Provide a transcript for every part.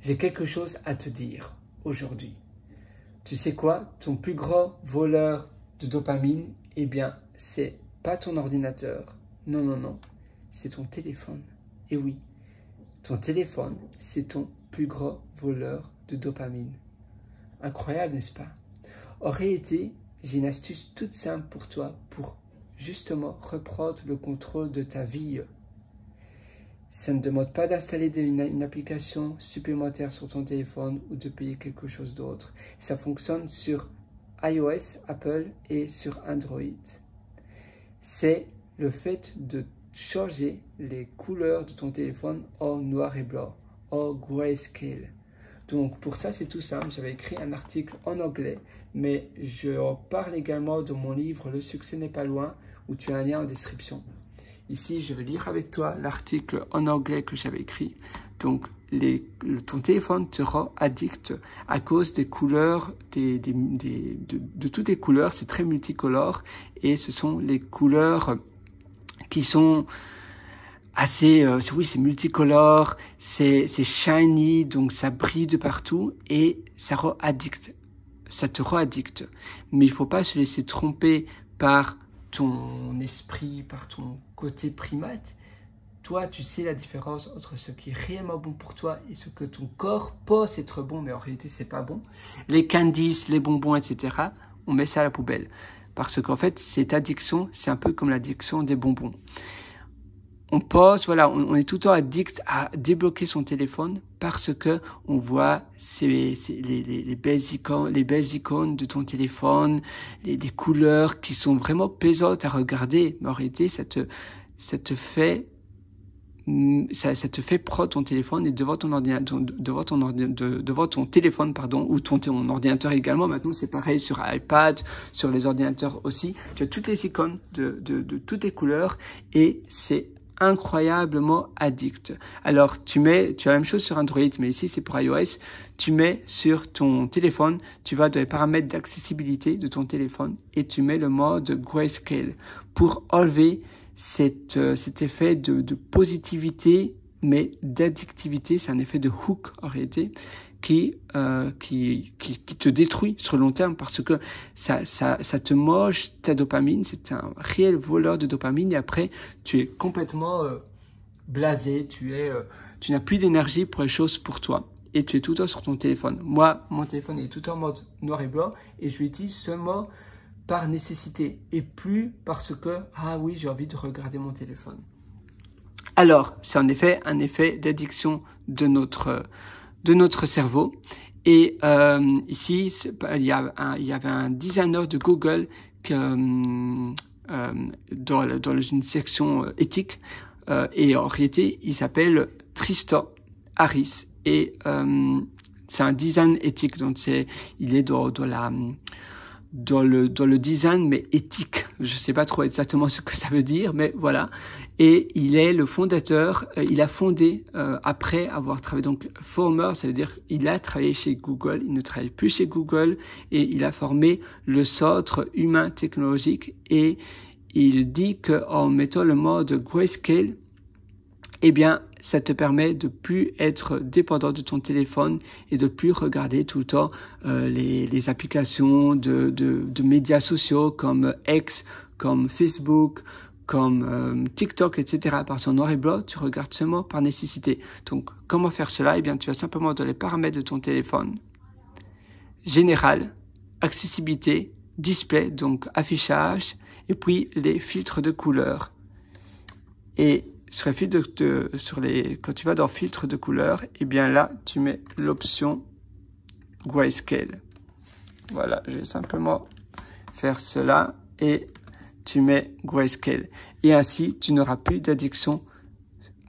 J'ai quelque chose à te dire aujourd'hui. Tu sais quoi? Ton plus grand voleur de dopamine, eh bien, c'est pas ton ordinateur. Non, non, non. C'est ton téléphone. Et oui, ton téléphone, c'est ton plus grand voleur de dopamine. Incroyable, n'est-ce pas? En réalité, j'ai une astuce toute simple pour toi pour justement reprendre le contrôle de ta vie. Ça ne demande pas d'installer une application supplémentaire sur ton téléphone ou de payer quelque chose d'autre. Ça fonctionne sur iOS, Apple et sur Android. C'est le fait de changer les couleurs de ton téléphone en noir et blanc, en grayscale. Donc pour ça, c'est tout simple. J'avais écrit un article en anglais, mais je en parle également dans mon livre « Le succès n'est pas loin » où tu as un lien en description. Ici, je vais lire avec toi l'article en anglais que j'avais écrit. Donc, ton téléphone te rend addict à cause des couleurs, de toutes les couleurs. C'est très multicolore et ce sont les couleurs qui sont assez, oui, c'est multicolore, c'est shiny, donc ça brille de partout et ça rend addict. Ça te rend addict. Mais il faut pas se laisser tromper par ton esprit, par ton côté primate. Toi, tu sais la différence entre ce qui est réellement bon pour toi et ce que ton corps pense être bon, mais en réalité, c'est pas bon. Les candies, les bonbons, etc., on met ça à la poubelle. Parce qu'en fait, cette addiction, c'est un peu comme l'addiction des bonbons. On pense, voilà, on est tout le temps addict à débloquer son téléphone parce que on voit les belles icônes de ton téléphone, des couleurs qui sont vraiment plaisantes à regarder. Mais en réalité, ça te fait prendre ton téléphone et devant ton téléphone, pardon, ou ton ordinateur également. Maintenant, c'est pareil sur iPad, sur les ordinateurs aussi. Tu as toutes les icônes de toutes les couleurs et c'est incroyablement addict. Alors, tu as la même chose sur Android, mais ici, c'est pour iOS. Tu mets sur ton téléphone, tu vas dans les paramètres d'accessibilité de ton téléphone et tu mets le mode grayscale pour enlever cet effet de positivité, mais d'addictivité. C'est un effet de hook, en réalité, qui te détruit sur le long terme parce que ça te mange ta dopamine. C'est un réel voleur de dopamine et après tu es complètement blasé, tu n'as plus d'énergie pour les choses pour toi et tu es tout le temps sur ton téléphone. Moi, mon téléphone est tout le temps en mode noir et blanc et je l'utilise seulement par nécessité et plus parce que, ah oui, j'ai envie de regarder mon téléphone. Alors, c'est en effet un effet d'addiction de notre cerveau. Et ici, il y avait un designer de Google dans une section éthique. Et en réalité, il s'appelle Tristan Harris. Et c'est un design éthique. Donc, il est dans le design, mais éthique. Je sais pas trop exactement ce que ça veut dire, mais voilà. Et il est le fondateur, il a fondé, après avoir travaillé, donc former, ça veut dire qu'il a travaillé chez Google, il ne travaille plus chez Google, et il a formé le Centre humain technologique, et il dit qu'en mettant le mode grayscale, eh bien, ça te permet de plus être dépendant de ton téléphone et de plus regarder tout le temps les applications de médias sociaux comme X, comme Facebook, comme TikTok, etc. Parce qu'en noir et blanc, tu regardes seulement par nécessité. Donc, comment faire cela? Eh bien, tu vas simplement dans les paramètres de ton téléphone, général, accessibilité, display, donc affichage, et puis les filtres de couleurs. Et sur les filtres quand tu vas dans filtre de couleurs, eh bien là, tu mets l'option grayscale. Voilà, je vais simplement faire cela et tu mets grayscale. Et ainsi, tu n'auras plus d'addiction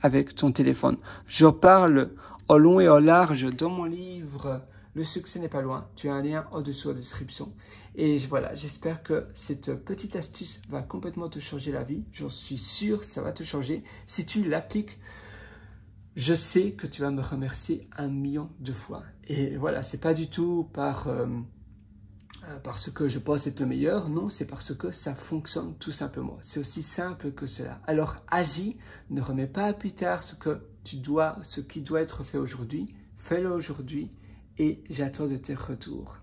avec ton téléphone. J'en parle en long et en large dans mon livre « Le succès n'est pas loin ». Tu as un lien en dessous en description. Et voilà, j'espère que cette petite astuce va complètement te changer la vie. J'en suis sûr, ça va te changer. Si tu l'appliques, je sais que tu vas me remercier 1 million de fois. Et voilà, c'est pas du tout parce que je pense être le meilleur. Non, c'est parce que ça fonctionne tout simplement. C'est aussi simple que cela. Alors agis, ne remets pas à plus tard ce qui doit être fait aujourd'hui. fais-le aujourd'hui et j'attends de tes retours.